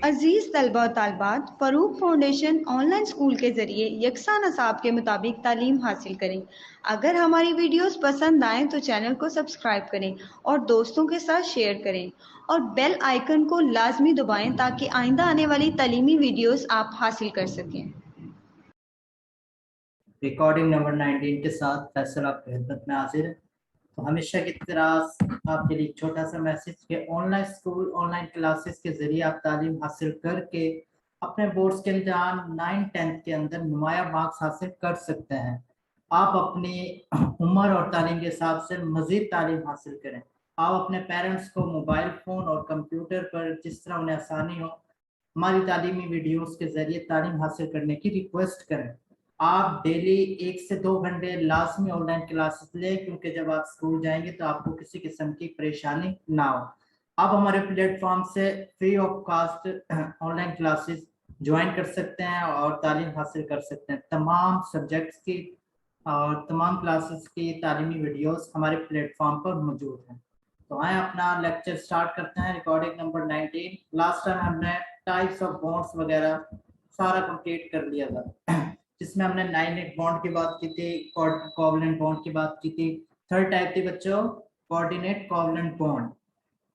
अजीज तलबा और तालबात, Farooq foundation online school के ज़रिए यकसा नसाब के मुताबिक तालीम हासिल करें। अगर हमारी वीडियोस पसंद आएँ तो चैनल को सब्सक्राइब करें और दोस्तों के साथ शेयर करें और बेल आइकन को लाजमी दबाएं ताकि आइंदा आने वाली तालीमी वीडियोस आप हासिल कर सकें। रिकॉर्डिंग नंबर 19 के साथ फैसल आपकी खिदमत में हाजिर है। तो हमेशा की तरह आपके लिए छोटा सा मैसेज कि ऑनलाइन स्कूल ऑनलाइन क्लासेस के जरिए आप तालीम हासिल करके अपने बोर्ड्स के इम्तिहान 9-10 के अंदर नुमाया मार्क्स हासिल कर सकते हैं। आप अपनी उम्र और तालीम के हिसाब से मजीद तालीम हासिल करें। आप अपने पेरेंट्स को मोबाइल फ़ोन और कंप्यूटर पर जिस तरह उन्हें आसानी हो हमारी तालीमी वीडियोस के जरिए तालीम हासिल करने की रिक्वेस्ट करें। आप डेली 1 से 2 घंटे लाजमी ऑनलाइन क्लासेस लें, क्योंकि जब आप स्कूल जाएंगे तो आपको किसी किस्म की परेशानी ना हो। आप हमारे प्लेटफॉर्म से free of cost online classes join कर सकते हैं और तालीम हासिल कर सकते हैं। तमाम सब्जेक्ट्स की और तमाम क्लासेस की तालीमी वीडियोस हमारे प्लेटफॉर्म पर मौजूद हैं। तो आए अपना लेक्चर स्टार्ट करते हैं। Recording number 19। लास्ट टाइम हमने टाइप्स ऑफ बॉन्ड्स वगैरह सारा कंप्लीट कर लिया था, जिसमें हमने 9-8 बॉन्ड की बात की थी, कोवलेंट बॉन्ड की बात की थी। थर्ड टाइप थी बच्चों कोऑर्डिनेट कोवलेंट बॉन्ड।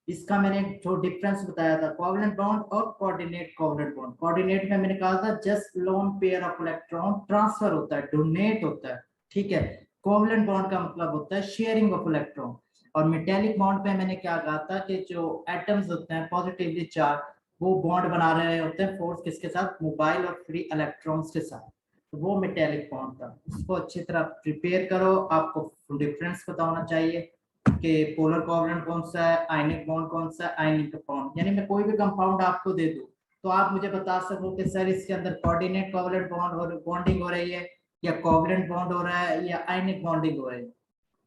इसका मैंने जो डिफरेंस बताया था कोवलेंट बॉन्ड और कोऑर्डिनेट कोवलेंट बॉन्ड। कोऑर्डिनेट में मैंने कहा था just loan pair of electron transfer होता है, डोनेट होता है, ठीक है। कोवलेंट बॉन्ड का मतलब होता है शेयरिंग ऑफ इलेक्ट्रॉन। और मेटेलिक बॉन्ड पे मैंने क्या कहा था कि जो एटम्स होते हैं पॉजिटिवली चार्ज वो बॉन्ड बना रहे होते हैं फोर्स किसके साथ, मोबाइल और फ्री इलेक्ट्रॉन्स के साथ। तो वो मेटेलिक बॉन्ड था। इसको अच्छी तरह प्रिपेयर करो। आपको डिफरेंस पता होना चाहिए कि पोलर कोवलेंट कौन सा है, आयनिक बॉन्ड कौन सा है, आयनिक कंपाउंड। यानी मैं कोई भी कंपाउंड आपको दे दूं तो आप मुझे बता सको कि सर इसके अंदर कोऑर्डिनेट कोवलेंट बॉन्ड और बॉन्डिंग हो रही है या कोवलेंट बॉन्ड हो रहा है या आयनिक बॉन्डिंग हो रही है।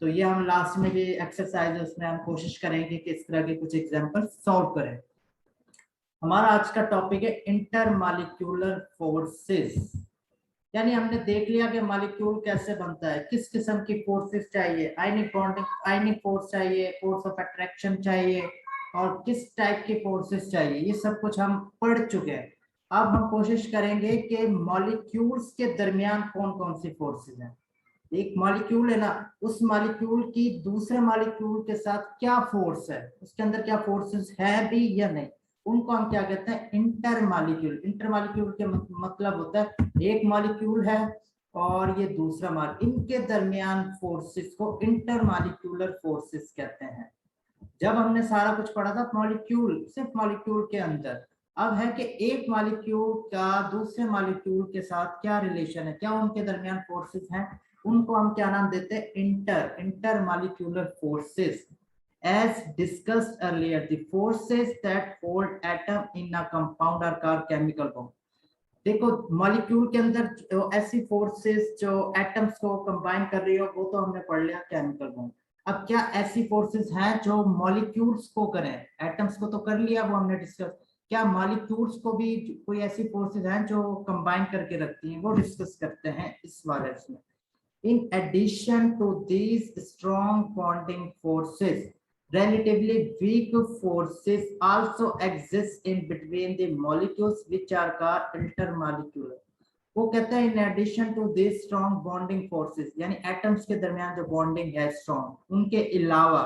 तो ये हम लास्ट में भी एक्सरसाइज उसमें हम कोशिश करेंगे कि इस तरह के कुछ एग्जांपल सॉल्व करें। हमारा आज का टॉपिक है इंटरमॉलिक्यूलर फोर्सेस। यानी हमने देख लिया कि मॉलिक्यूल कैसे बनता है, किस किस्म की फोर्सेस चाहिए, आयनिक बॉन्डिंग, आयनिक फोर्स चाहिए, फोर्स ऑफ अट्रैक्शन चाहिए और किस टाइप की फोर्सेस चाहिए, ये सब कुछ हम पढ़ चुके हैं। अब हम कोशिश करेंगे कि मॉलिक्यूल्स के दरमियान कौन कौन सी फोर्सेस हैं। एक मॉलिक्यूल है ना, उस मॉलिक्यूल की दूसरे मॉलिक्यूल के साथ क्या फोर्स है, उसके अंदर क्या फोर्सेस है भी या नहीं, उनको हम क्या कहते हैं, इंटर मॉलिक्यूल। इंटर मॉलिक्यूल के मतलब होता है एक मॉलिक्यूल है और ये दूसरा मॉलिक्यूल, इनके दरमियान फोर्सेस को इंटर मॉलिक्यूलर फोर्सेस कहते हैं। जब हमने सारा कुछ पढ़ा था मॉलिक्यूल, सिर्फ मॉलिक्यूल के अंदर, अब है कि एक मॉलिक्यूल का दूसरे मॉलिक्यूल के साथ क्या रिलेशन है, क्या उनके दरमियान फोर्सेस हैं, उनको हम क्या नाम देते हैं, inter molecular forces. As discussed earlier, the forces that hold atom in a compound are called chemical bond. देखो मॉलिक्यूल के अंदर जो ऐसी फोर्सेस जो एटम्स को कंबाइन कर रही हो वो तो हमने पढ़ लिया, केमिकल बॉन्ड। अब क्या ऐसी फोर्सेस हैं जो मॉलिक्यूल्स को करें, एटम्स को तो कर लिया वो हमने डिस्कस, क्या मॉलिक्यूल्स को भी कोई ऐसी फोर्सेस हैं जो कंबाइन करके रखती हैं, वो डिस्कस करते हैं इस वाले में। In addition to these strong bonding forces, relatively weak forces also exist in between the molecules which are called intermolecular. वो कहता है in addition to these strong bonding forces, यानी एटम्स के दरमियान जो बॉन्डिंग है स्ट्रॉन्ग, उनके अलावा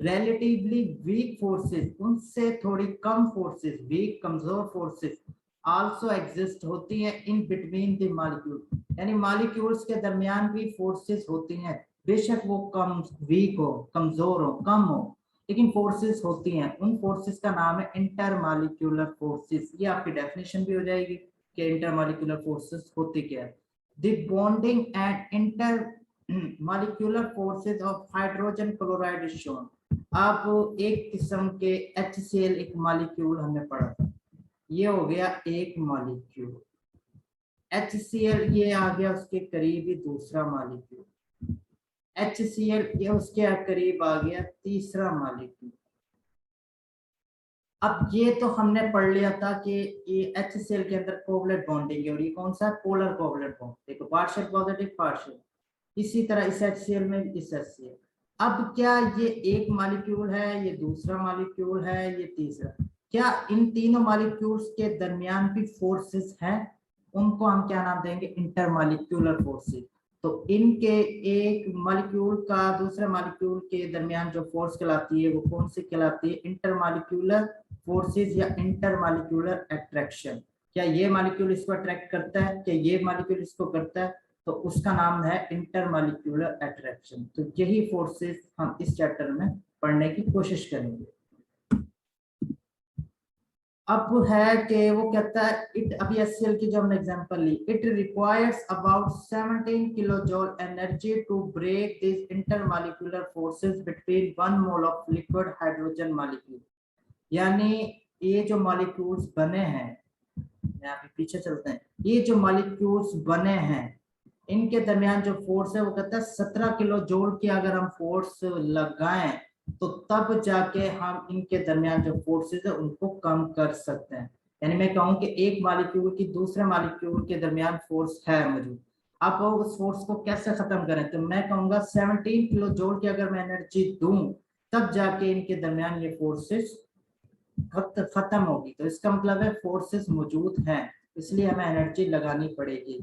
relatively weak forces, उनसे थोड़ी कम फोर्सेस, वीक कमजोर फोर्सेस also exist होती है in between the molecule, यानी मॉलिक्यूल्स के दरमियान भी फोर्सेस होती हैं, बेशक वो कम वीक हो, कमजोर हो, कम हो, लेकिन फोर्सेस होती हैं। उन फोर्सेस का नाम है इंटरमॉलिक्यूलर फोर्सेस। ये आपकी डेफिनेशन भी हो जाएगी कि इंटरमॉलिक्यूलर फोर्सेस होती क्या है। The bonding and intermolecular forces of hydrogen chloride is shown. अब एक किस्म के HCl एक मॉलिक्यूल हमने पढ़ा था, ये हो गया एक मॉलिक्यूल HCl, ये आ गया उसके करीब ही दूसरा मॉलिक्यूल HCl, ये उसके करीब आ गया तीसरा मॉलिक्यूल। अब ये तो हमने पढ़ लिया था कि ये HCl के अंदर कोवलेंट बॉन्डिंग है और ये कौन सा, पोलर कोवलेंट बॉन्ड। देखो पार्शियल पॉजिटिव पार्शियल, इसी तरह इस HCl में इस HCl। अब क्या ये एक मॉलिक्यूल है, ये दूसरा मॉलिक्यूल है, ये तीसरा, क्या इन तीनों मॉलिक्यूल्स के दरमियान भी फोर्सेस हैं? उनको हम क्या नाम देंगे? Intermolecular forces. तो इनके एक मॉलिक्यूल का दूसरे मॉलिक्यूल के दरमियान जो फोर्स कहलाती है वो कौन सी कहलाती है? इंटरमॉलिक्यूलर फोर्सेस या इंटरमॉलिक्यूलर अट्रैक्शन। क्या ये मॉलिक्यूल इसको अट्रैक्ट करता है, क्या ये मॉलिक्यूल इसको करता है, तो उसका नाम है इंटरमॉलिक्यूलर अट्रैक्शन। तो यही फोर्सेस हम इस चैप्टर में पढ़ने की कोशिश करेंगे। अब है कि वो कहता है इट, अभी HCl की जो हमने एग्जांपल ली, it requires about 17 kilojoule energy to break this intermolecular forces between 1 mole of liquid hydrogen molecule. यानी ये जो मॉलिक्यूल्स बने हैं, यहाँ पे पीछे चलते हैं, ये जो मॉलिक्यूल्स बने हैं इनके दरमियान जो फोर्स है वो कहता है 17 किलो जूल की अगर हम फोर्स लगाएं तो तब जाके हम इनके दरमियान जो फोर्सेस है उनको कम कर सकते हैं। यानी मैं कहूँ कि एक मॉलिक्यूल की दूसरे मॉलिक्यूल के दरमियान फोर्स है मौजूद, आप उस फोर्स को कैसे खत्म करें? तो मैं कहूँगा 17 किलो जूल की अगर मैं एनर्जी दूं तब जाके इनके दरमियान ये फोर्सेस खत्म होगी। तो इसका मतलब है फोर्सेस मौजूद हैं, इसलिए हमें एनर्जी लगानी पड़ेगी।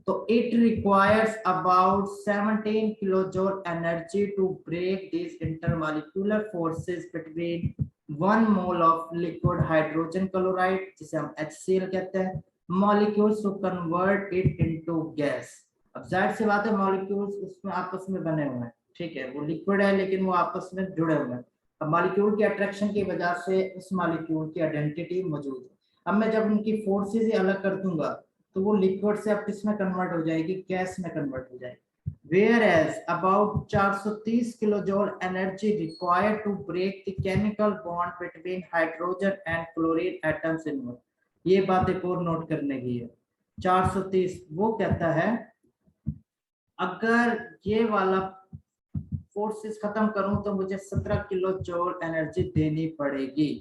तो it requires about 17 kilojoule energy to break this intermolecular forces between 1 mole of liquid hydrogen chloride, जिसे हम HCl कहते हैं, molecules to convert it into gas. अब जाहिर सी बात है मॉलिक्यूल्स उसमें आपस में बने हुए हैं, ठीक है, वो लिक्विड है लेकिन वो आपस में जुड़े हुए हैं। अब मॉलिक्यूल की अट्रैक्शन की वजह से उस मॉलिक्यूल की आइडेंटिटी मौजूद है। अब मैं जब उनकी फोर्सेस ही अलग कर दूंगा तो वो लिक्विड से अब किस में कन्वर्ट हो जाएगी? गैस में कन्वर्ट हो जाएगी। Whereas about 430 kilojoule energy required to break the chemical bond between hydrogen and chlorine atoms in one। ये बात एक और नोट करने की है। 430 वो कहता है अगर ये वाला फोर्सेस खत्म करूं तो मुझे 17 किलो जूल एनर्जी देनी पड़ेगी,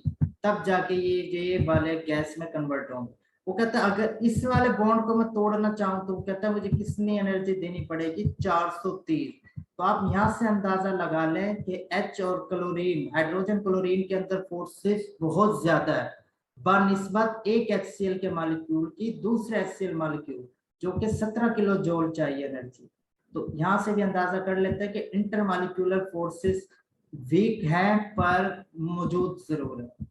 तब जाके ये वाले गैस में कन्वर्ट होंगे। वो कहता है अगर इस वाले बॉन्ड को मैं तोड़ना चाहूं तो वो कहता है मुझे कितनी एनर्जी देनी पड़ेगी? 430। तो आप यहाँ से अंदाजा लगा लें कि H और क्लोरीन, हाइड्रोजन क्लोरीन के अंदर फोर्सेस बहुत ज्यादा है बनिस्बत एक HCl के मॉलिक्यूल की दूसरे HCl मॉलिक्यूल, जो कि 17 किलो जूल चाहिए एनर्जी। तो यहां से भी अंदाजा कर लेते हैं कि इंटरमॉलिक्यूलर फोर्सेस वीक है पर मौजूद जरूर है।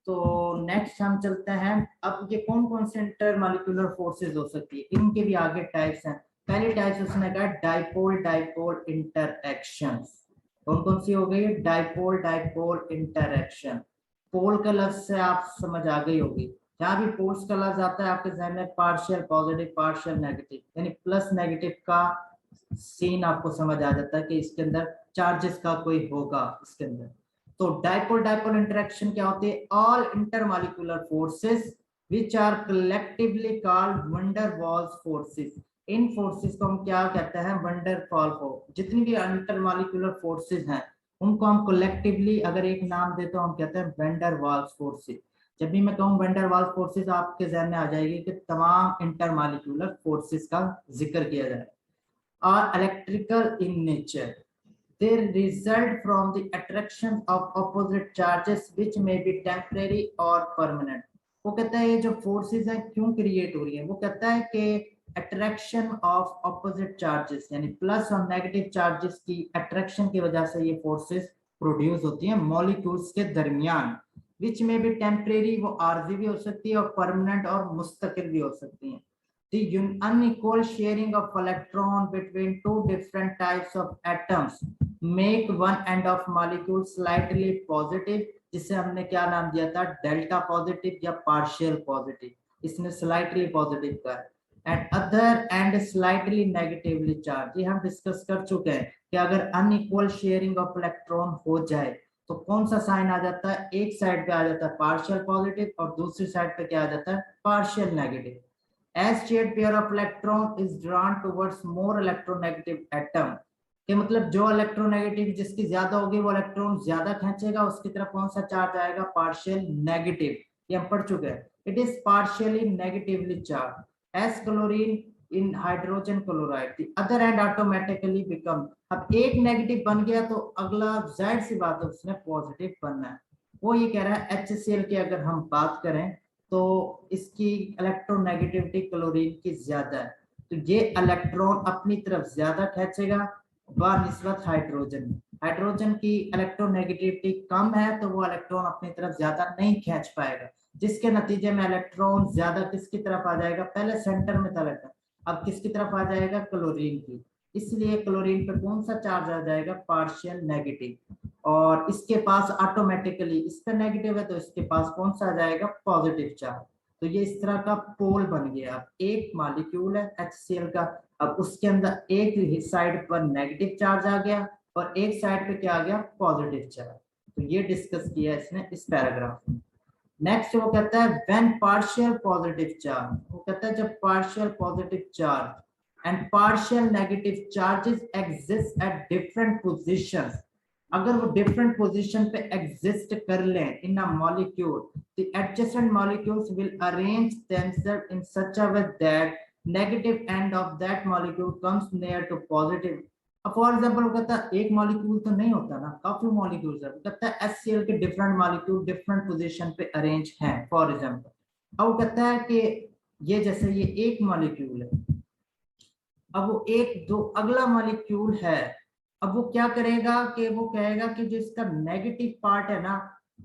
तो नेक्स्ट हम चलते हैं, अब ये कौन कौन से इंटरमॉलिक्यूलर फोर्सेस हो सकती है, इनके भी आगे टाइप्स हैं। पहली टाइप्स उसने कहा डाइपोल डाइपोल इंटरएक्शंस। कौन कौन सी हो गई? Dipole dipole interaction. पोल का लफ्ज से आप समझ आ गई होगी, जहां भी पोल्स का लफ्ज आता है आपके जहन में पार्शियल पॉजिटिव पार्शियल नेगेटिव, यानी प्लस नेगेटिव का सीन आपको समझ आ जाता है कि इसके अंदर चार्जेस का कोई होगा इसके अंदर। तो डाइपोल डाइपोल इंटरेक्शन क्या होती है? All intermolecular forces which are collectively called van der Waals forces. इन फोर्सेस को हम क्या कहते हैं? Van der Waal force. जितनी भी इंटरमॉलिक्यूलर फोर्सेस हैं उनको हम कलेक्टिवली अगर एक नाम दे तो हम कहते हैं वंडर वॉल्स फोर्सेस। जब भी मैं कहूँ वंडर वॉल्स फोर्सेस आपके जहन में आ जाएगी कि तमाम इंटरमॉलिक्यूलर फोर्सेस का जिक्र किया जाए। और electrical in nature, they result from the attraction of opposite charges which may be temporary or permanent। वो कहता है ये जो फोर्सेस हैं क्यों क्रिएट हो रही है? वो कहता है कि अट्रैक्शन ऑफ ऑपोजिट चार्जेस, यानी प्लस और नेगेटिव चार्जेस की अट्रैक्शन की वजह से ये फोर्सेस प्रोड्यूस होती हैं मॉलिक्यूल्स के दरमियान, विच में भी टेम्परेरी, वो आर्जी भी हो सकती है, और परमानेंट और मुस्तकिल भी हो सकती हैं। The unequal sharing of electron between two different types of atoms make one end of molecule slightly positive, जिसे हमने क्या नाम दिया था? डेल्टा पॉजिटिव या पार्शियल पॉजिटिव, इसने स्लाइटली पॉजिटिव का, and other and slightly negatively charge. ये हम डिस्कस कर चुके हैं कि अगर अनइक्वल शेयरिंग ऑफ इलेक्ट्रॉन हो जाए तो कौन सा साइन आ जाता है? एक साइड पे आ जाता है पार्शियल पॉजिटिव और दूसरी साइड पे क्या आ जाता है? Partial negative. As shared pair of electron is drawn towards more electronegative atom, के मतलब जो इलेक्ट्रोनेगेटिव जिसकी ज्यादा होगी वो इलेक्ट्रॉन ज्यादा खींचेगा, उसकी तरफ कौन सा चार्ज आएगा? Partial negative. ये हम पढ़ चुके हैं। It is partially negatively charge as chlorine in hydrogen chloride, the other end automatically become. अब एक नेगेटिव बन गया तो अगला जाहिर सी बात है उसने पॉजिटिव बनना है। वो ये कह रहा है HCl की अगर हम बात करें तो इसकी इलेक्ट्रोनेगेटिविटी क्लोरीन की ज्यादा है, तो ये इलेक्ट्रॉन अपनी तरफ ज्यादा खींचेगा बनिस्बत हाइड्रोजन। हाइड्रोजन की इलेक्ट्रोनेगेटिविटी कम है तो वो इलेक्ट्रॉन अपनी तरफ ज्यादा नहीं खींच पाएगा, जिसके नतीजे में इलेक्ट्रॉन ज्यादा किसकी तरफ आ जाएगा, पहले सेंटर में था इलेक्ट्रॉन, अब किसकी तरफ आ जाएगा, क्लोरीन की। इसलिए क्लोरीन पे कौन सा चार्ज आ जाएगा, पार्शियल नेगेटिव, और इसके पास ऑटोमेटिकली इस पे नेगेटिव है तो इसके पास कौन सा आ जाएगा, पॉजिटिव चार्ज। तो ये इस तरह का पोल बन गया। अब एक मॉलिक्यूल है HCl का, अब उसके अंदर एक साइड पर नेगेटिव चार्ज आ गया और एक साइड पे क्या आ गया, पॉजिटिव चार्ज। तो ये डिस्कस किया इसने इस पैराग्राफ में। नेक्स्ट वो कहता है व्हेन पार्शियल पॉजिटिव चार्ज, वो कहता है जब partial positive charge and partial negative charges exist at different positions, अगर वो डिफरेंट पोजीशन पे एग्जिस्ट कर लें in a molecule, the adjacent molecules will arrange themselves in such a way that negative end of that molecule comes near to positive. For example कहता है एक molecule तो नहीं होता ना, काफी मॉलिक्यूल्स है, कहता है HCl के डिफरेंट मॉलिक्यूल डिफरेंट पोजीशन पे अरेंज हैं फॉर एग्जांपल। अब कहता है कि ये जैसे ये एक मॉलिक्यूल है, अब वो एक जो अगला मॉलिक्यूल है, अब वो क्या करेगा कि वो कहेगा कि जो इसका नेगेटिव पार्ट है ना,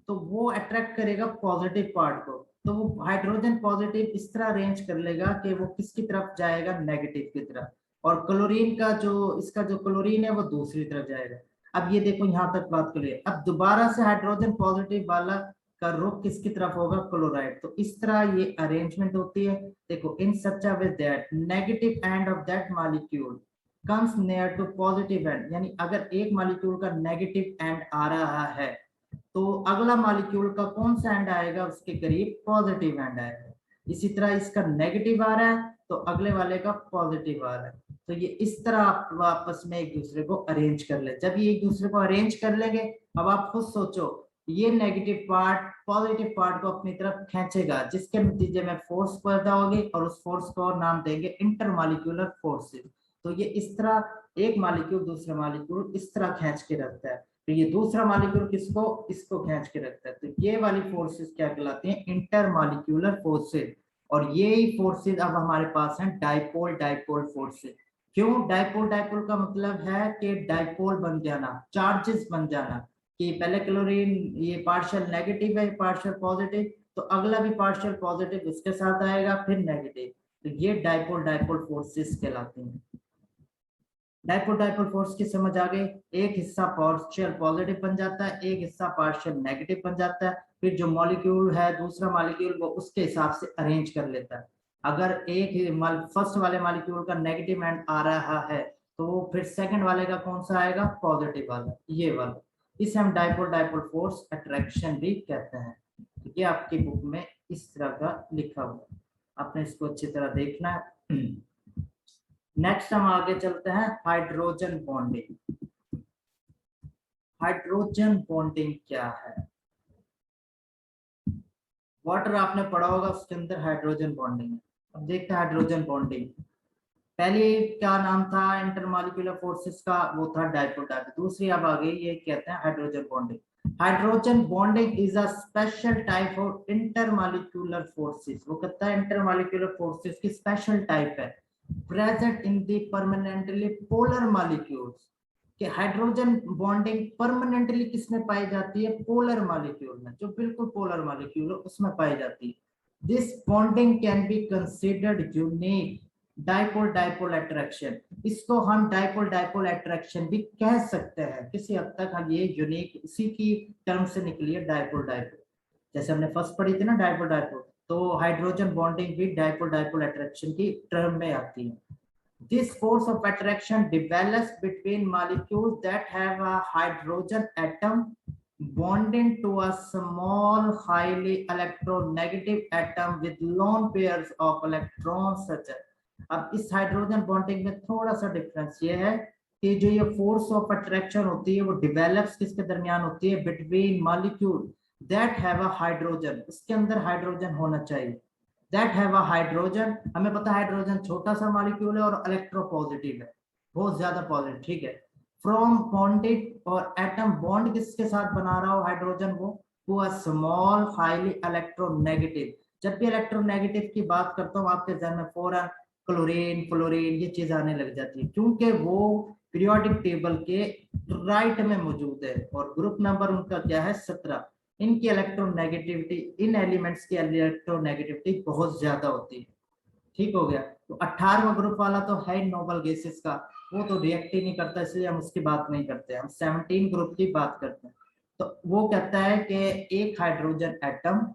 तो वो अट्रैक्ट करेगा पॉजिटिव पार्ट को, तो वो हाइड्रोजन पॉजिटिव इस तरह अरेंज कर लेगा कि वो किसकी तरफ जाएगा, नेगेटिव की तरफ, और क्लोरीन का जो इसका जो क्लोरीन है वो दूसरी तरफ जाएगा। अब ये देखो यहाँ तक बात करिए, अब दोबारा से हाइड्रोजन पॉजिटिव वाला का रुख किसकी तरफ होगा, क्लोराइड। तो इस तरह ये अरेंजमेंट होती है। देखो in such a way that negative end of that molecule comes near to positive end, यानी अगर एक मॉलिक्यूल का नेगेटिव एंड आ रहा है तो अगला मॉलिक्यूल का कौन सा एंड आएगा, उसके करीब पॉजिटिव एंड आएगा। इसी तरह इसका नेगेटिव आ रहा है तो अगले वाले का पॉजिटिव आ रहा है। तो ये इस तरह आप आपस में एक दूसरे को अरेंज कर ले। जब ये एक दूसरे को अरेंज कर लेंगे, अब आप खुद सोचो, ये नेगेटिव पार्ट पॉजिटिव पार्ट को अपनी तरफ खींचेगा, जिसके नतीजे में फोर्स पैदा होगी और उस फोर्स को नाम देंगे इंटरमॉलिक्यूलर फोर्सेस। तो ये इस तरह एक मॉलिक्यूल दूसरा मॉलिक्यूल इस तरह खींच के रखता है, तो ये दूसरा मॉलिक्यूल किसको, इसको खींच के रखता है। तो ये वाली फोर्सेस क्या कहलाती हैं, इंटरमॉलिक्यूलर फोर्सेस। और ये ही फोर्सेस अब हमारे पास हैं डाइपोल डाइपोल फोर्सेस। क्यों डाइपोल डाइपोल का मतलब है कि डाइपोल बन जाना, चार्जेस बन जाना, कि पहले क्लोरीन ये पार्शियल नेगेटिव है पार्शियल पॉजिटिव, तो अगला भी पार्शियल पॉजिटिव इसके साथ आएगा फिर नेगेटिव, तो ये डाइपोल डाइपोल फोर्सेस कहलाती हैं। डाइपोल डाइपोल फोर्स की समझ आ गई, एक हिस्सा पार्शियल पॉजिटिव बन जाता है, एक हिस्सा पार्शियल नेगेटिव बन जाता है, फिर जो मॉलिक्यूल है दूसरा मॉलिक्यूल वो उसके हिसाब से अरेंज कर लेता है। अगर एक फर्स्ट वाले मॉलिक्यूल का नेगेटिव एंड आ रहा है तो फिर सेकंड वाले का कौन सा आएगा, पॉजिटिव वाला, ये वाला। इसे हम डाइपोल डाइपोल फोर्स अट्रैक्शन भी कहते हैं। तो ये आपकी बुक में इस तरह का लिखा हुआ है, आपने इसको अच्छी तरह देखना है। नेक्स्ट हम आगे चलते हैं, हाइड्रोजन बॉन्डिंग। हाइड्रोजन बॉन्डिंग क्या है, वाटर आपने पढ़ा होगा, उसके अंदर हाइड्रोजन बॉन्डिंग है। अब देखते हैं हाइड्रोजन बॉन्डिंग। पहले क्या नाम था इंटरमॉलिक्यूलर फोर्सेस का, वो था डाइपोल डाइपोल। दूसरी अब आ गई, ये कहते हैं hydrogen bonding. Hydrogen bonding is a special type of intermolecular forces. वो कहता है इंटरमॉलिक्यूलर फोर्सेस की स्पेशल टाइप है present in the permanently polar molecules. कि हाइड्रोजन बॉन्डिंग परमानेंटली किसमें पाई जाती है, पोलर मॉलिक्यूल में, जो बिल्कुल पोलर मॉलिक्यूल है उसमें पाई जाती है। This bonding can be considered unique dipole dipole attraction. इसको हम डाइपोल डाइपोल अट्रैक्शन भी कह सकते हैं, किसी हद तक हम ये यूनिक इसी की टर्म से निकली है डाइपोल डाइपोल। जैसे हमने फर्स्ट पढ़ी थी ना डाइपोल डाइपोल, तो हाइड्रोजन बॉन्डिंग भी डाइपोल डाइपोल अट्रैक्शन की टर्म में आती है। This force of attraction develops between molecules that have a hydrogen atom bonding to a small highly electronegative atom with lone pairs of electrons such as। अब इस hydrogen bonding में थोड़ा सा difference ये है कि जो ये फोर्स ऑफ अट्रैक्शन होती है वो डेवलप्स किसके दरमियान होती है, between molecule that have a hydrogen, इसके अंदर हाइड्रोजन होना चाहिए, दैट हैव अ हाइड्रोजन। हमें पता है हाइड्रोजन छोटा सा मॉलिक्यूल है और इलेक्ट्रोपॉजिटिव है, बहुत ज्यादा पॉजिटिव, ठीक है। फ्रॉम बॉन्डेड, और एटम बॉन्ड किसके साथ बना रहा हो हाइड्रोजन, वो to a small highly electronegative. जब भी इलेक्ट्रोनेगेटिव की बात करता हूँ आपके ध्यान में फौरन क्लोरीन फ्लोरीन ये चीज आने लग जाती है, क्योंकि वो पीरियोडिक टेबल के राइट में मौजूद है और ग्रुप नंबर उनका क्या है 17। इनकी इलेक्ट्रोनेगेटिविटी, इन एलिमेंट्स की इलेक्ट्रोनेगेटिविटी बहुत ज्यादा होती है। ठीक हो गया। तो 18वां ग्रुप वाला तो है नोबल गैसेस का, वो तो रिएक्ट ही नहीं करता, इसलिए हम उसकी बात नहीं करते, हम 17 ग्रुप की बात करते हैं। तो वो कहता है कि एक हाइड्रोजन एटम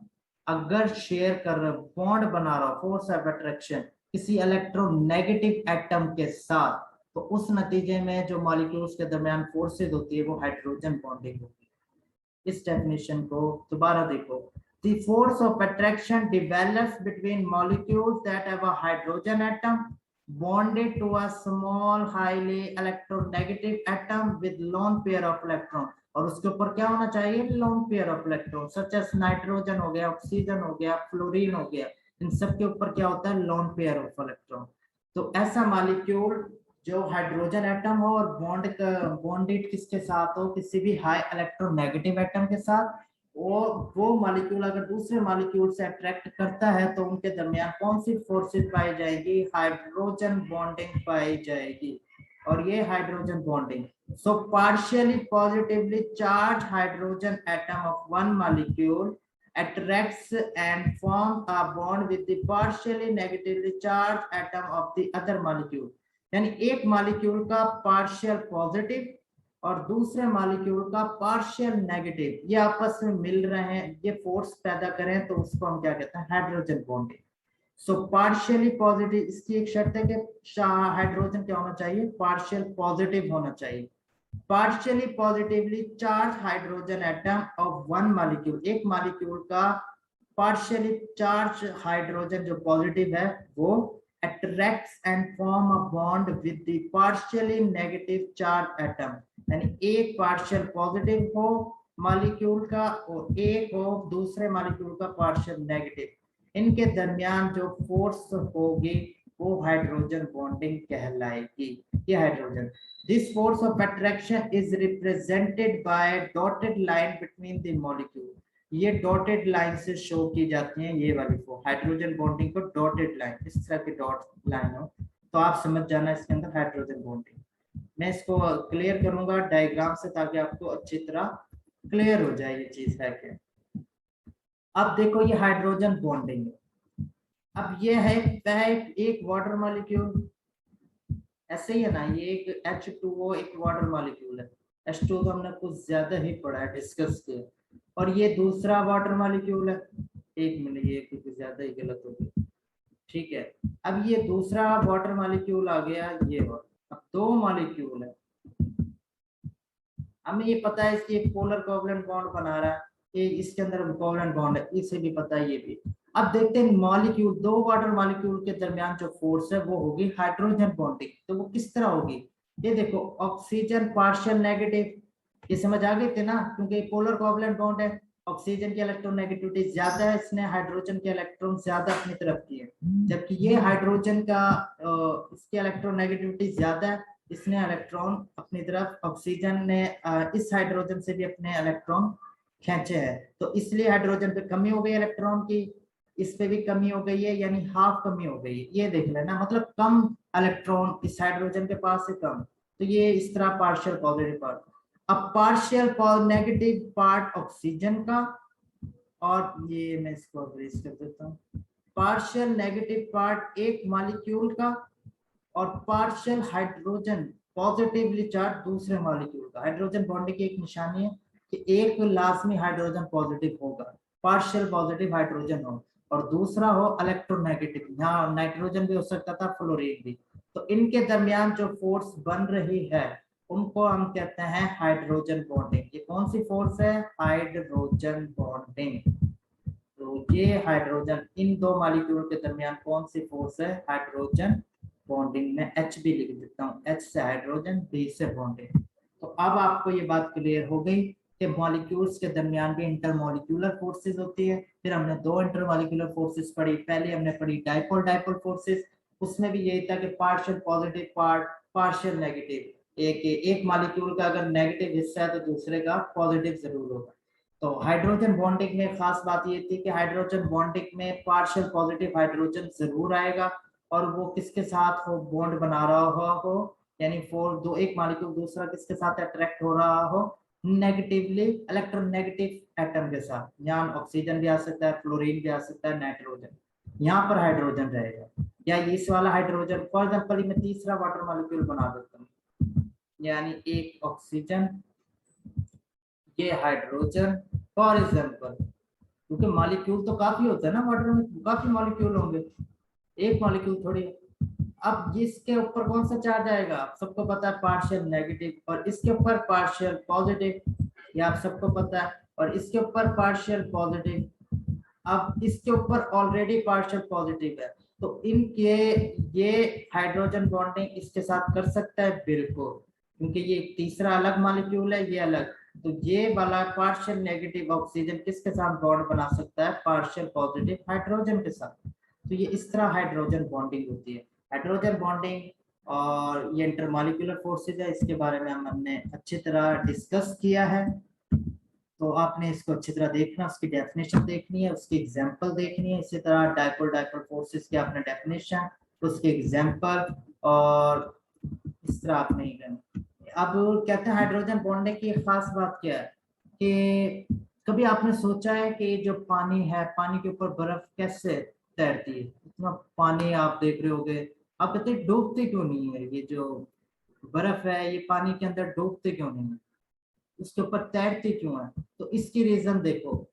अगर शेयर कर रहा, बॉन्ड बना रहा, फोर्स ऑफ अट्रैक्शन किसी इलेक्ट्रोनेगेटिव एटम के साथ, तो उस नतीजे में जो मॉलिक्यूल्स के दरमियान फोर्सेज होती है वो हाइड्रोजन बॉन्डिंग होती है। इस डेफिनेशन को दोबारा देखो। The force of attraction develops between molecules that have a hydrogen atom bonded to a small highly electronegative atom with lone pair of electron। और उसके ऊपर क्या होना चाहिए? Lone pair of electron, such as nitrogen हो गया, oxygen हो गया, फ्लोरीन हो गया, इन सब के ऊपर क्या होता है? Loan pair of electron. तो ऐसा मॉलिक्यूल जो हाइड्रोजन एटम हो और बॉन्डेड किसके साथ हो? किसी भी हाई इलेक्ट्रोनेगेटिव एटम के साथ। वो मॉलिक्यूल अगर दूसरे मॉलिक्यूल से अट्रैक्ट करता है तो उनके दरमियान कौन सी फोर्सेस पाई जाएगी? हाइड्रोजन बॉन्डिंग पाई जाएगी। और ये hydrogen bonding, so partially positively charged hydrogen atom of one molecule attracts and forms a bond with the partially negatively charged atom of the other molecule। यानी एक मॉलिक्यूल का पार्शियल पॉजिटिव और दूसरे molecule का partial negative ये आपस में मिल रहे हैं, ये फोर्स पैदा करें, तो उसको हम क्या कहते हैं? Hydrogen bonding. So partially positive, इसकी एक शर्त है कि हाइड्रोजन क्या होना चाहिए? पार्शियल पॉजिटिव होना चाहिए। Partially positively charge hydrogen atom of one molecule, एक मॉलिक्यूल का पार्शियली चार्ज हाइड्रोजन जो पॉजिटिव है वो attracts and form a bond with the partially negative charge atom। यानी एक पार्शियल पॉजिटिव हो मॉलिक्यूल का और एक हो दूसरे मॉलिक्यूल का पार्शियल नेगेटिव, इनके दरमियान जो फोर्स होगी वो हाइड्रोजन बॉन्डिंग कहलाएगी। ये hydrogen, this force of attraction is represented by dotted line between the molecule. ये डॉटेड लाइन से शो की जाती हैं, ये वाली फोर हाइड्रोजन बॉन्डिंग को डॉटेड लाइन, इस तरह की डॉट लाइन हो तो आप समझ जाना इसके अंदर हाइड्रोजन बॉन्डिंग। मैं इसको क्लियर करूंगा डायग्राम से ताकि आपको अच्छी तरह क्लियर हो जाए ये चीज है क्या। अब देखो ये हाइड्रोजन बॉन्डिंग है। अब ये है एक वाटर मॉलिक्यूल, ऐसे ही है ना, ये एक H2O एक वाटर मॉलिक्यूल है। H2 तो हमने कुछ ज्यादा ही पढ़ा है, डिस्कस किया। और ये दूसरा वाटर मॉलिक्यूल है। एक मिनट, ये कुछ ज्यादा ही गलत हो गया। ठीक है, अब ये दूसरा वाटर मॉलिक्यूल आ गया, ये अब दो मॉलिक्यूल है। हमें ये पता है इसकी एक पोलर कोवलेंट बॉन्ड बना रहा है, ये इसके अंदर कोवलेंट बॉन्ड है, इसे भी पता है ये भी। अब देखते हैं मॉलिक्यूल, दो वाटर मॉलिक्यूल के दरमियान जो फोर्स है वो होगी हाइड्रोजन बॉन्डिंग। तो वो किस तरह होगी? ये देखो, ऑक्सीजन पार्शियल नेगेटिव, ये समझ आ गई थी ना, क्योंकि पोलर कोवलेंट बॉन्ड है, ऑक्सीजन की इलेक्ट्रोनेगेटिविटी ज्यादा है, इसने हाइड्रोजन के इलेक्ट्रॉन ज्यादा अपनी तरफ किए, जबकि ये हाइड्रोजन का इसकी इलेक्ट्रोनेगेटिविटी ज्यादा है, इसने इलेक्ट्रॉन अपनी तरफ, ऑक्सीजन ने इस हाइड्रोजन से भी अपने इलेक्ट्रॉन खींचे हैं, तो इसलिए हाइड्रोजन पे कमी हो गई इलेक्ट्रॉन की, इस पे भी कमी हो गई है, यानी हाफ कमी हो गई है। ये देख लेना, मतलब कम इलेक्ट्रॉन इस हाइड्रोजन के पास से कम, तो ये इस तरह पार्शियल पॉजिटिव पार्ट। अब पार्शियल नेगेटिव पार्ट ऑक्सीजन का, और ये मैं इसको अरेंज कर देता हूँ, पार्शियल नेगेटिव पार्ट एक मॉलिक्यूल का और पार्शियल हाइड्रोजन पॉजिटिवली चार्ज दूसरे मॉलिक्यूल का। हाइड्रोजन बॉन्डिंग की एक निशानी है कि एक लाजमी हाइड्रोजन पॉजिटिव होगा, पार्शियल पॉजिटिव हाइड्रोजन हो, और दूसरा हो इलेक्ट्रोनेगेटिव, यहाँ नाइट्रोजन भी हो सकता था, फ्लोरीन भी। तो इनके दरमियान जो फोर्स बन रही है उनको हम कहते हैं हाइड्रोजन बॉन्डिंग। ये कौन सी फोर्स है? Hydrogen bonding. तो ये हाइड्रोजन, इन दो मॉलिक्यूल के दरमियान कौन सी फोर्स है? Hydrogen bonding. में H भी लिख देता हूँ, H से हाइड्रोजन, B से बॉन्डिंग। तो अब आपको ये बात क्लियर हो गई कि मॉलिक्यूल्स के दरमियान भी इंटरमॉलिक्यूलर फोर्सेस होती है। फिर हमने दो इंटरमॉलिक्यूलर फोर्सेस पढ़ी, पहले हमने पढ़ी डाइपोल डाइपोल फोर्सेस, उसमें भी यही था कि partial positive part, partial negative, एक मॉलिक्यूल का अगर नेगेटिव हिस्सा है तो दूसरे का पॉजिटिव जरूर होगा। तो हाइड्रोजन बॉन्डिंग में खास बात ये थी कि हाइड्रोजन बॉन्डिंग में पार्शियल पॉजिटिव हाइड्रोजन जरूर आएगा, और वो किसके साथ हो बॉन्ड बना रहा हो, यानी फोर दो एक मॉलिक्यूल दूसरा किसके साथ अट्रैक्ट हो रहा हो, नेगेटिवली इलेक्ट्रोनेगेटिव एटम के साथ। यहाँ ऑक्सीजन भी आ सकता है, फ्लोरीन भी आ सकता है, नाइट्रोजन, यहाँ पर हाइड्रोजन रहेगा। या इस वाला हाइड्रोजन फॉर एग्जाम्पल मैं तीसरा वाटर मॉलिक्यूल बना देता हूँ, यानी एक ऑक्सीजन, ये हाइड्रोजन फॉर एग्जाम्पल, क्योंकि मॉलिक्यूल तो काफी होता है ना वाटर में, काफी मॉलिक्यूल होंगे, एक मॉलिक्यूल थोड़ी। अब जिसके ऊपर कौन सा चार्ज आएगा आप सबको पता है, पार्शियल नेगेटिव, और इसके ऊपर पार्शियल पॉजिटिव, ये आप सबको पता है, और इसके ऊपर पार्शियल पॉजिटिव। अब इसके ऊपर ऑलरेडी पार्शियल पॉजिटिव है, तो इनके ये हाइड्रोजन बॉन्डिंग इसके साथ कर सकता है बिल्कुल, क्योंकि ये तीसरा अलग मॉलिक्यूल है, ये अलग। तो ये वाला पार्शियल नेगेटिव ऑक्सीजन किसके साथ बॉन्ड बना सकता है, पार्शियल पॉजिटिव हाइड्रोजन के साथ। तो ये इस तरह हाइड्रोजन बॉन्डिंग होती है। हाइड्रोजन बॉन्डिंग और ये इंटरमॉलिक्यूलर फोर्सेज है, इसके बारे में हमने अच्छी तरह डिस्कस किया है। तो आपने इसको अच्छी तरह देखना, उसकी डेफिनेशन देखनी है, उसकी एग्जांपल देखनी है। इसी तरह डाइपोल डाइपोल फोर्सेस की आपने डेफिनेशन, उसके एग्जांपल, और इस तरह आपने ही करना। अब कहते हैं हाइड्रोजन बॉन्डिंग की खास बात क्या है कि कभी आपने सोचा है कि जो पानी है, पानी के ऊपर बर्फ कैसे तैरती है? इतना पानी आप देख रहे होगे, आप कहते हैं डूबते क्यों नहीं है, ये जो बर्फ है ये पानी के अंदर डूबते क्यों नहीं है, उसके ऊपर तैरती क्यों है? तो इसकी रीजन देखो,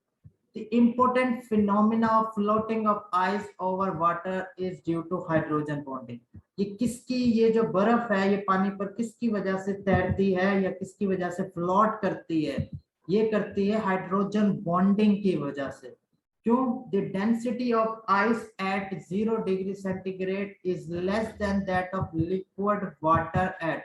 the important phenomena of floating of ice over water is due to hydrogen bonding. ये किसकी, ये जो बर्फ है ये पानी पर किसकी वजह से तैरती है या किसकी वजह से फ्लोट करती है? ये करती है हाइड्रोजन बॉन्डिंग की वजह से। क्यों? The density of ice eight 0 degree centigrade is less than that of liquid water at,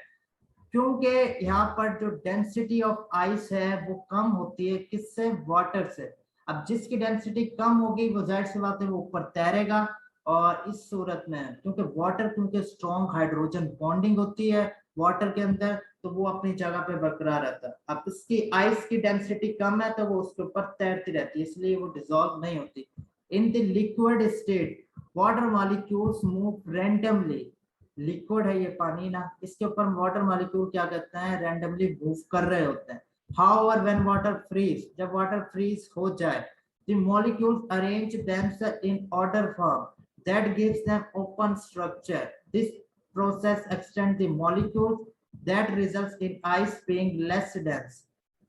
क्योंकि यहाँ पर जो डेंसिटी ऑफ आइस है वो कम होती है, किससे? वाटर से। अब जिसकी डेंसिटी कम होगी वो जाहिर सी बात है वो ऊपर तैरेगा, और इस सूरत में क्योंकि वाटर क्योंकि स्ट्रॉन्ग हाइड्रोजन बॉन्डिंग होती है वाटर के अंदर, तो वो अपनी जगह पे बरकरार रहता है। अब इसकी आइस की डेंसिटी कम है तो वो उसके ऊपर तैरती रहती है, इसलिए वो डिसॉल्व नहीं होती। In the liquid state water molecules move randomly, liquid है ये पानी ना, इसके ऊपर वाटर मॉलिक्यूल क्या करते हैं, रैंडमली मूव कर रहे होते हैं। हाउएवर व्हेन वाटर फ्रीज, जब वाटर फ्रीज हो जाए, the molecules arrange themselves in order form that gives them open structure, this process extend the molecules that results in ice being less dense.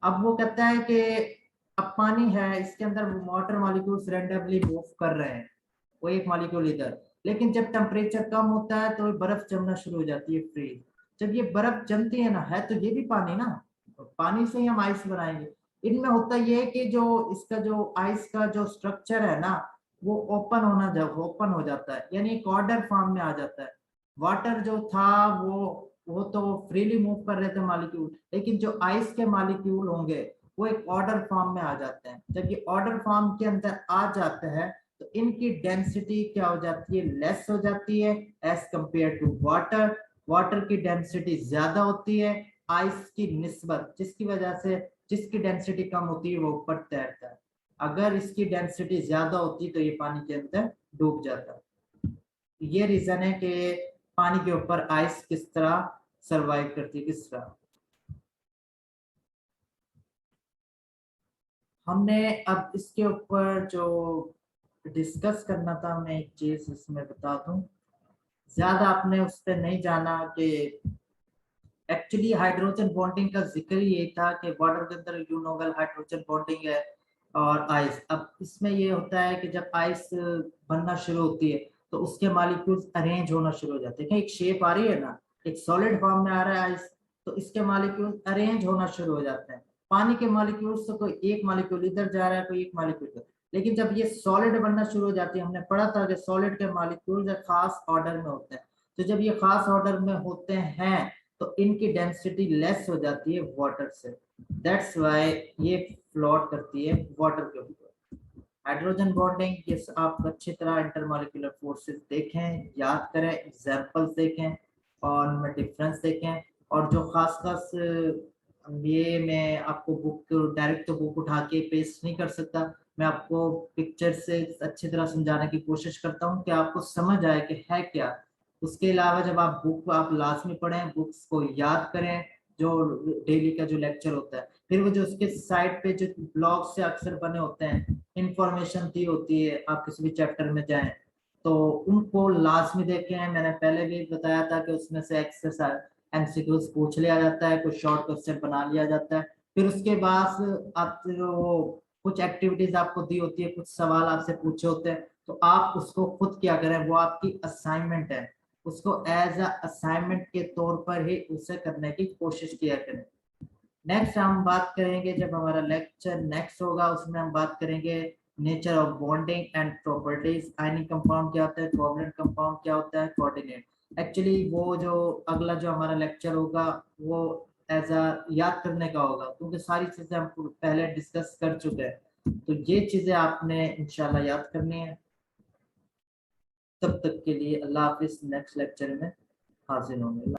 अब वो कहता है कि अब पानी है इसके अंदर वाटर मॉलिक्यूल्स रैंडमली मूव कर रहे हैं, वो एक मॉलिक्यूल इधर, लेकिन जब टेम्परेचर कम होता है तो बर्फ जमना शुरू हो जाती है, फ्रीज। जब ये बर्फ जमती है ना, है तो ये भी पानी ना, तो पानी से ही हम आइस बनाएंगे। इनमें होता ये है कि जो इसका जो आइस का जो स्ट्रक्चर है ना वो ओपन हो जाता है, यानी एक ऑर्डर फॉर्म में आ जाता है। वाटर जो था वो तो फ्रीली मूव कर रहे थे मॉलिक्यूल, लेकिन जो आइस के मॉलिक्यूल होंगे वो एक ऑर्डर फॉर्म में आ जाते हैं। जब ये ऑर्डर फॉर्म के अंदर आ जाते हैं तो इनकी डेंसिटी क्या हो जाती है, लेस हो जाती है as compare to water. Water की डेंसिटी ज्यादा होती है आइस की निस्बत, जिसकी वजह से जिसकी डेंसिटी कम होती है वो ऊपर तैरता है। अगर इसकी डेंसिटी ज्यादा होती तो ये पानी के अंदर डूब जाता। ये रीजन है कि पानी के ऊपर आइस किस तरह सरवाइव करती है, किस तरह। हमने अब इसके ऊपर जो डिस्कस करना था, मैं एक चीज इसमें बता दूं, ज्यादा आपने उस पर नहीं जाना कि एक्चुअली हाइड्रोजन बॉन्डिंग का जिक्र ही यही था कि वाटर के अंदर यूनोवल हाइड्रोजन बॉन्डिंग है और आइस। अब इसमें ये होता है कि जब आइस बनना शुरू होती है तो उसके मॉलिक्यूल्स अरेंज होना शुरू हो जाते हैं। एक शेप आ रही है ना, एक सॉलिड फॉर्म में आ रहा है आइस, तो इसके मॉलिक्यूल्स अरेंज होना शुरू हो जाते हैं। पानी के मॉलिक्यूल्स तो कोई एक मॉलिक्यूल इधर जा रहा है, कोई एक मॉलिक्यूल इधर, लेकिन जब ये सॉलिड बनना शुरू हो जाती है, हमने पढ़ा था कि सॉलिड के मॉलिक्यूल्स खास ऑर्डर में होते हैं, तो जब ये खास ऑर्डर में होते हैं तो इनकी डेंसिटी लेस हो जाती है वाटर से, दैट्स व्हाई ये फ्लोट करती है वाटर के ऊपर। हाइड्रोजन बॉन्डिंग ये आप अच्छी तरह इंटरमॉलिक्यूलर फोर्सेस देखें, याद करें, एग्जांपल्स देखें और उनमें डिफरेंस देखें, और जो खास खास ये मैं आपको बुक डायरेक्ट तो बुक उठा के पेस्ट नहीं कर सकता, मैं आपको पिक्चर से अच्छी तरह समझाने की कोशिश करता हूँ कि आपको समझ आए कि है क्या। उसके अलावा जब आप बुक आप लाजमी पढ़ें, बुक्स को याद करें, जो डेली का जो लेक्चर होता है, फिर वो जो उसके साइड पे जो ब्लॉग से अक्सर बने होते हैं, इंफॉर्मेशन दी होती है, आप किसी भी चैप्टर में जाएं तो उनको लाजमी देखें। मैंने पहले भी बताया था कि उसमें से एक्सरसाइज एमसीक्यूज पूछ लिया जाता है, कुछ शॉर्ट क्वेश्चन बना लिया जाता है, फिर उसके बाद आप जो कुछ एक्टिविटीज आपको दी होती है, कुछ सवाल आपसे पूछे होते हैं, तो आप उसको खुद क्या करें, वो आपकी असाइनमेंट है, उसको एज अ असाइनमेंट के तौर पर ही उसे करने की कोशिश किया करें। नेक्स्ट हम बात करेंगे, जब हमारा लेक्चर नेक्स्ट होगा उसमें हम बात करेंगे nature of bonding and properties, ionic compound क्या होता है, कोवलेंट कंपाउंड क्या होता है, कोऑर्डिनेट। एक्चुअली वो जो अगला जो हमारा लेक्चर होगा वो एज अ याद करने का होगा, क्योंकि सारी चीजें हम पहले डिस्कस कर चुके हैं, तो ये चीजें आपने इंशाल्लाह याद करनी है। तब तक के लिए अल्लाह हाफिज, नेक्स्ट लेक्चर में हाजिर होंगे।